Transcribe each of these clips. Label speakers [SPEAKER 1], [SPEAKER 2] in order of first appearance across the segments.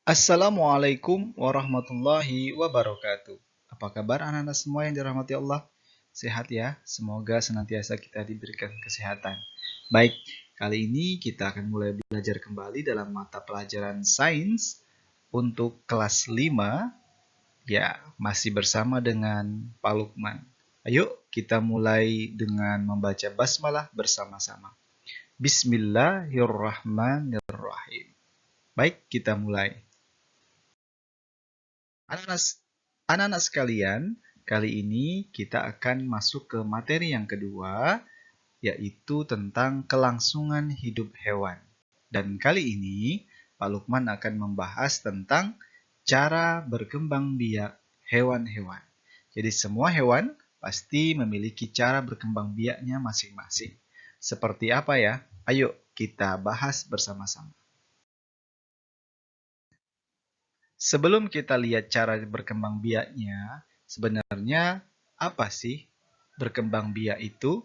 [SPEAKER 1] Assalamualaikum warahmatullahi wabarakatuh. Apa kabar anak-anak semua yang dirahmati Allah? Sehat ya? Semoga senantiasa kita diberikan kesehatan. Baik, kali ini kita akan mulai belajar kembali dalam mata pelajaran sains untuk kelas 5. Ya, masih bersama dengan Pak Lukman. Ayo kita mulai dengan membaca basmalah bersama-sama. Bismillahirrahmanirrahim. Baik, kita mulai. Anak-anak sekalian, kali ini kita akan masuk ke materi yang kedua, yaitu tentang kelangsungan hidup hewan. Dan kali ini, Pak Lukman akan membahas tentang cara berkembang biak hewan-hewan. Jadi semua hewan pasti memiliki cara berkembang biaknya masing-masing. Seperti apa ya? Ayo kita bahas bersama-sama. Sebelum kita lihat cara berkembang biaknya, sebenarnya apa sih berkembang biak itu?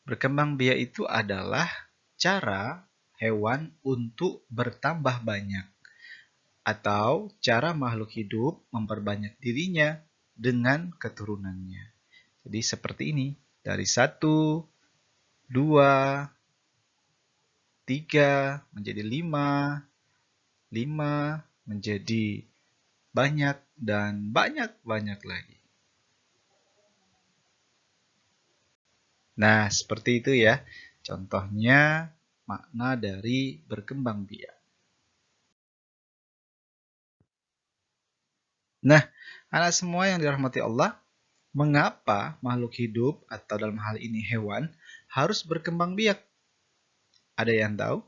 [SPEAKER 1] Berkembang biak itu adalah cara hewan untuk bertambah banyak atau cara makhluk hidup memperbanyak dirinya dengan keturunannya. Jadi seperti ini, dari 1, 2, 3 menjadi 5, 5 menjadi banyak, dan banyak-banyak lagi. Nah, seperti itu ya. Contohnya makna dari berkembang biak. Nah, anak semua yang dirahmati Allah, mengapa makhluk hidup atau dalam hal ini hewan harus berkembang biak? Ada yang tahu?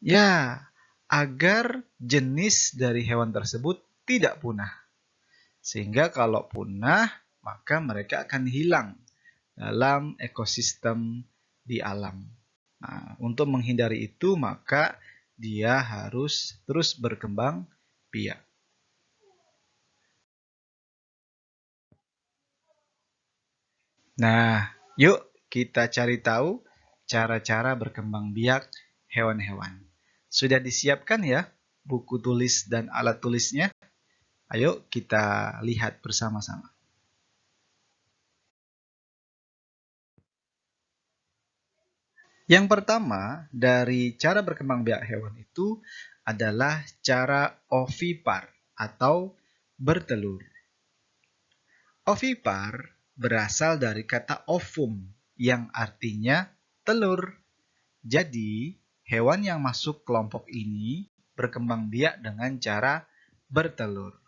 [SPEAKER 1] Ya, agar jenis dari hewan tersebut tidak punah. Sehingga kalau punah, maka mereka akan hilang dalam ekosistem di alam. Nah, untuk menghindari itu, maka dia harus terus berkembang biak. Nah, yuk kita cari tahu cara-cara berkembang biak hewan-hewan. Sudah disiapkan ya buku tulis dan alat tulisnya? Ayo kita lihat bersama-sama. Yang pertama dari cara berkembang biak hewan itu adalah cara ovipar atau bertelur. Ovipar berasal dari kata ovum yang artinya telur. Jadi, hewan yang masuk kelompok ini berkembang biak dengan cara bertelur.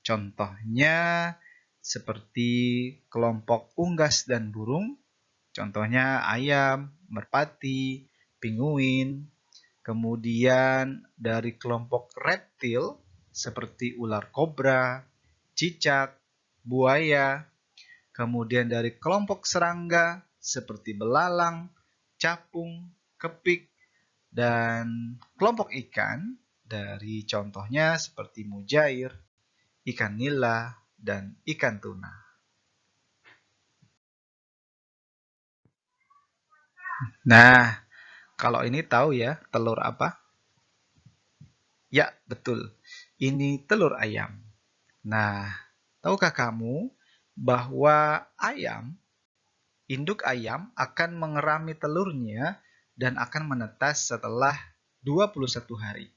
[SPEAKER 1] Contohnya seperti kelompok unggas dan burung, contohnya ayam, merpati, pinguin. Kemudian dari kelompok reptil seperti ular kobra, cicak, buaya. Kemudian dari kelompok serangga seperti belalang, capung, kepik, dan kelompok ikan dari contohnya seperti mujair, ikan nila, dan ikan tuna. Nah, kalau ini tahu ya telur apa? Ya, betul. Ini telur ayam. Nah, tahukah kamu bahwa induk ayam akan mengerami telurnya dan akan menetas setelah 21 hari.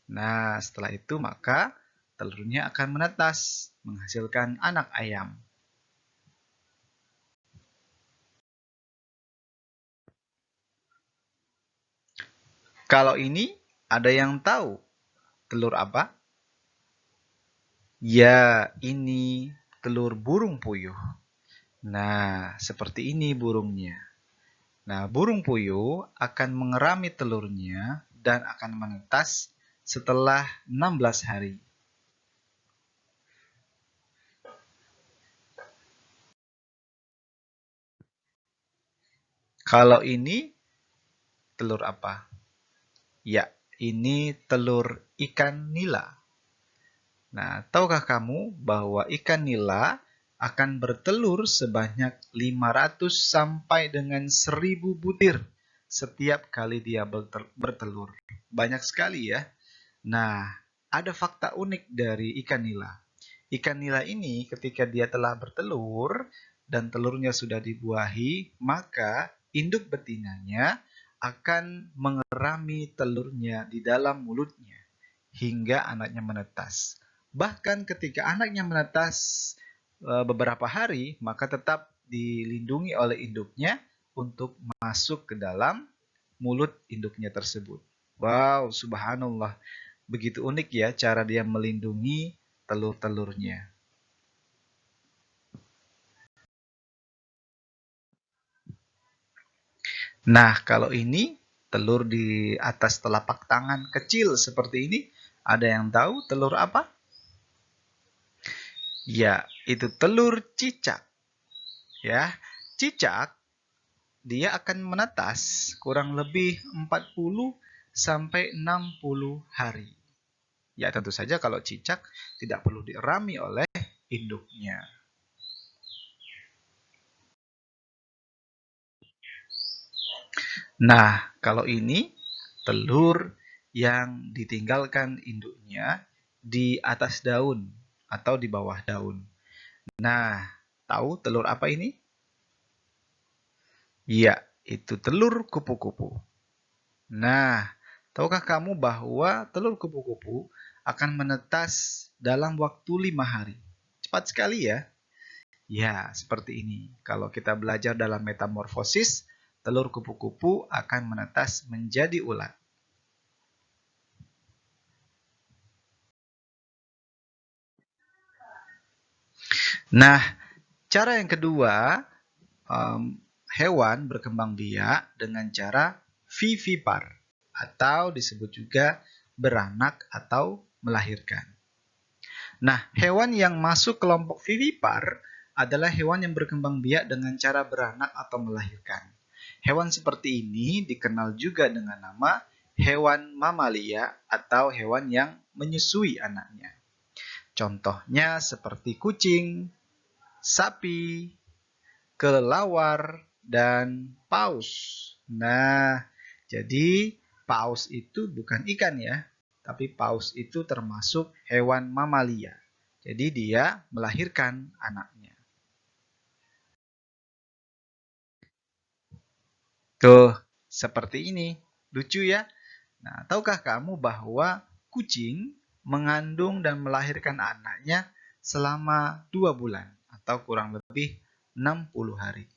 [SPEAKER 1] Nah, setelah itu maka telurnya akan menetas, menghasilkan anak ayam. Kalau ini, ada yang tahu telur apa? Ya, ini telur burung puyuh. Nah, seperti ini burungnya. Nah, burung puyuh akan mengerami telurnya dan akan menetas setelah 16 hari. Kalau ini telur apa? Ya, ini telur ikan nila. Nah, tahukah kamu bahwa ikan nila akan bertelur sebanyak 500 sampai dengan 1000 butir setiap kali dia bertelur. Banyak sekali ya. Nah, ada fakta unik dari ikan nila. Ikan nila ini ketika dia telah bertelur dan telurnya sudah dibuahi, maka induk betinanya akan mengerami telurnya di dalam mulutnya hingga anaknya menetas. Bahkan ketika anaknya menetas beberapa hari, maka tetap dilindungi oleh induknya untuk masuk ke dalam mulut induknya tersebut. Wow, subhanallah. Begitu unik ya cara dia melindungi telur-telurnya. Nah, kalau ini telur di atas telapak tangan kecil seperti ini, ada yang tahu telur apa? Ya, itu telur cicak. Ya, cicak dia akan menetas kurang lebih 40 sampai 60 hari. Ya, tentu saja kalau cicak tidak perlu dierami oleh induknya. Nah, kalau ini telur yang ditinggalkan induknya di atas daun atau di bawah daun. Nah, tahu telur apa ini? Ya, itu telur kupu-kupu. Nah, tahukah kamu bahwa telur kupu-kupu akan menetas dalam waktu 5 hari? Cepat sekali ya. Ya, seperti ini. Kalau kita belajar dalam metamorfosis, telur kupu-kupu akan menetas menjadi ulat. Nah, cara yang kedua, hewan berkembang biak dengan cara vivipar atau disebut juga beranak atau melahirkan. Nah, hewan yang masuk kelompok vivipar adalah hewan yang berkembang biak dengan cara beranak atau melahirkan. Hewan seperti ini dikenal juga dengan nama hewan mamalia atau hewan yang menyusui anaknya. Contohnya seperti kucing, sapi, kelelawar, dan paus. Nah, jadi paus itu bukan ikan ya, tapi paus itu termasuk hewan mamalia. Jadi dia melahirkan anaknya. Tuh, seperti ini. Lucu ya? Nah, tahukah kamu bahwa kucing mengandung dan melahirkan anaknya selama 2 bulan atau kurang lebih 60 hari.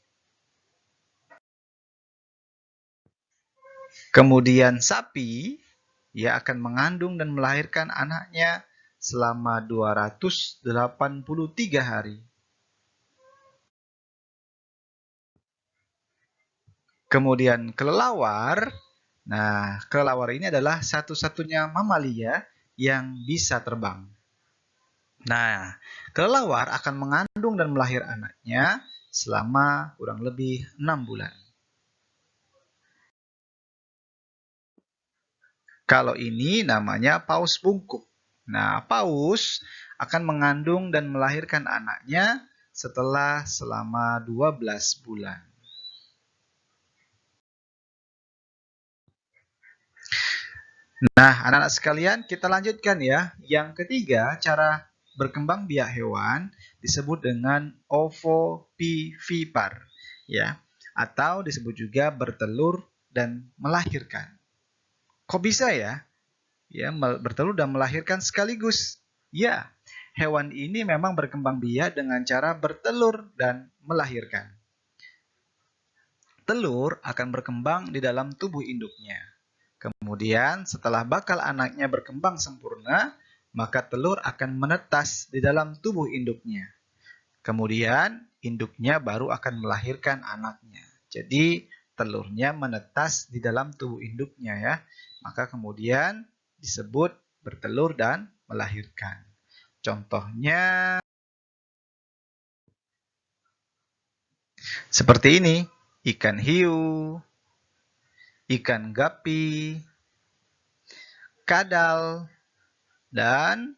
[SPEAKER 1] Kemudian sapi, ia akan mengandung dan melahirkan anaknya selama 283 hari. Kemudian kelelawar, nah kelelawar ini adalah satu-satunya mamalia yang bisa terbang. Nah, kelelawar akan mengandung dan melahirkan anaknya selama kurang lebih 6 bulan. Kalau ini namanya paus bungkuk. Nah, paus akan mengandung dan melahirkan anaknya setelah selama 12 bulan. Nah, anak-anak sekalian, kita lanjutkan ya. Yang ketiga, cara berkembang biak hewan disebut dengan ovovivipar, ya, atau disebut juga bertelur dan melahirkan. Kok bisa ya? Ya, bertelur dan melahirkan sekaligus. Ya, hewan ini memang berkembang biak dengan cara bertelur dan melahirkan. Telur akan berkembang di dalam tubuh induknya. Kemudian setelah bakal anaknya berkembang sempurna, maka telur akan menetas di dalam tubuh induknya. Kemudian induknya baru akan melahirkan anaknya. Jadi telurnya menetas di dalam tubuh induknya ya. Maka kemudian disebut bertelur dan melahirkan. Contohnya seperti ini, ikan hiu, ikan gapi, kadal, dan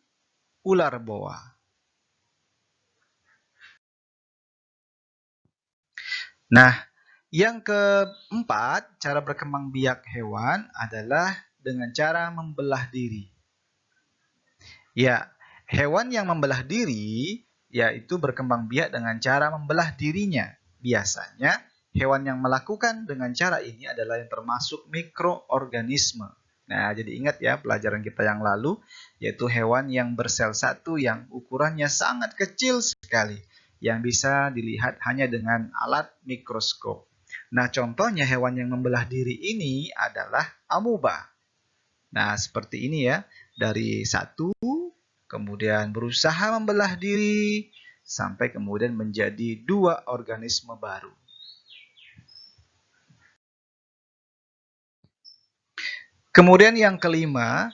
[SPEAKER 1] ular boa. Nah, yang keempat, cara berkembang biak hewan adalah dengan cara membelah diri. Ya, hewan yang membelah diri yaitu berkembang biak dengan cara membelah dirinya. Biasanya, hewan yang melakukan dengan cara ini adalah yang termasuk mikroorganisme. Nah, jadi ingat ya pelajaran kita yang lalu, yaitu hewan yang bersel satu yang ukurannya sangat kecil sekali, yang bisa dilihat hanya dengan alat mikroskop. Nah, contohnya hewan yang membelah diri ini adalah amuba. Nah, seperti ini ya, dari satu kemudian berusaha membelah diri, sampai kemudian menjadi dua organisme baru. Kemudian yang kelima,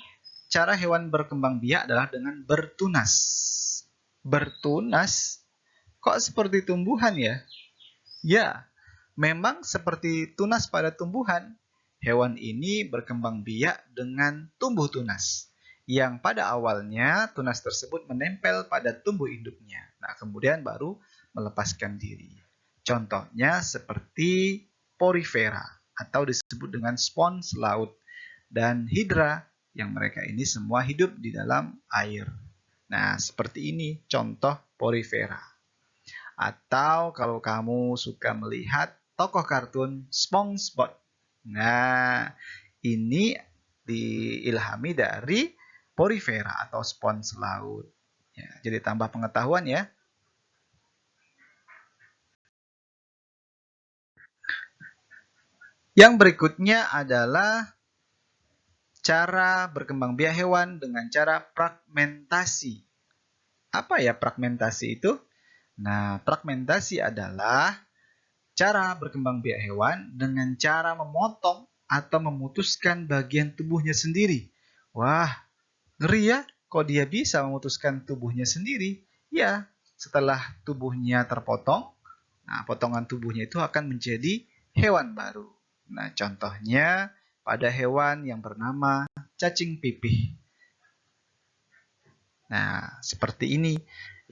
[SPEAKER 1] cara hewan berkembang biak adalah dengan bertunas. Bertunas? Kok seperti tumbuhan ya? Ya, memang seperti tunas pada tumbuhan. Hewan ini berkembang biak dengan tumbuh tunas, yang pada awalnya tunas tersebut menempel pada tumbuh induknya. Nah, kemudian baru melepaskan diri. Contohnya seperti porifera atau disebut dengan spons laut dan hidra yang mereka ini semua hidup di dalam air. Nah, seperti ini contoh porifera. Atau kalau kamu suka melihat tokoh kartun SpongeBob. Nah, ini diilhami dari porifera atau spons laut. Ya, jadi tambah pengetahuan ya. Yang berikutnya adalah cara berkembang biak hewan dengan cara fragmentasi. Apa ya fragmentasi itu? Nah, fragmentasi adalah cara berkembang biak hewan dengan cara memotong atau memutuskan bagian tubuhnya sendiri. Wah, ngeri ya, kok dia bisa memutuskan tubuhnya sendiri? Ya, setelah tubuhnya terpotong, nah potongan tubuhnya itu akan menjadi hewan baru. Nah, contohnya pada hewan yang bernama cacing pipih. Nah, seperti ini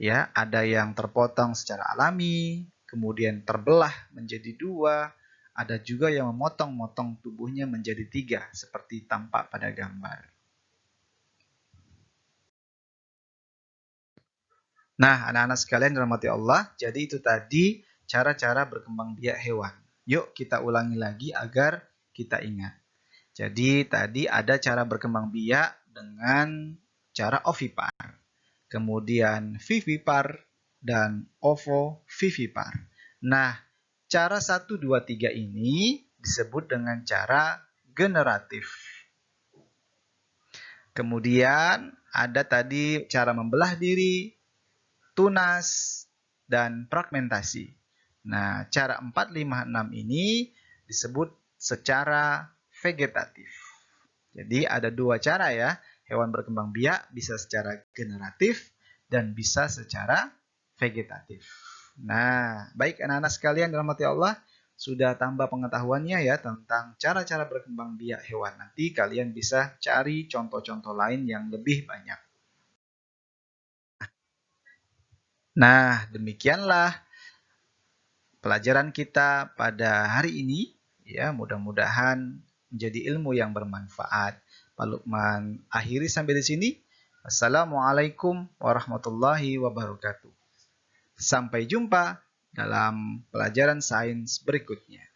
[SPEAKER 1] ya, ada yang terpotong secara alami, kemudian terbelah menjadi dua, ada juga yang memotong-motong tubuhnya menjadi tiga, seperti tampak pada gambar. Nah, anak-anak sekalian dirahmati Allah, jadi itu tadi cara-cara berkembang biak hewan. Yuk kita ulangi lagi agar kita ingat. Jadi tadi ada cara berkembang biak dengan cara ovipar, kemudian vivipar, dan ovovivipar. Nah, cara 1, 2, 3 ini disebut dengan cara generatif. Kemudian ada tadi cara membelah diri, tunas, dan fragmentasi. Nah, cara 4, 5, 6 ini disebut secara vegetatif. Jadi ada dua cara ya, hewan berkembang biak bisa secara generatif dan bisa secara vegetatif. Nah, baik anak-anak sekalian dirahmati Allah, sudah tambah pengetahuannya ya tentang cara-cara berkembang biak hewan. Nanti kalian bisa cari contoh-contoh lain yang lebih banyak. Nah, demikianlah pelajaran kita pada hari ini. Ya, mudah-mudahan menjadi ilmu yang bermanfaat. Pak Lukman akhiri sampai di sini. Assalamualaikum warahmatullahi wabarakatuh. Sampai jumpa dalam pelajaran sains berikutnya.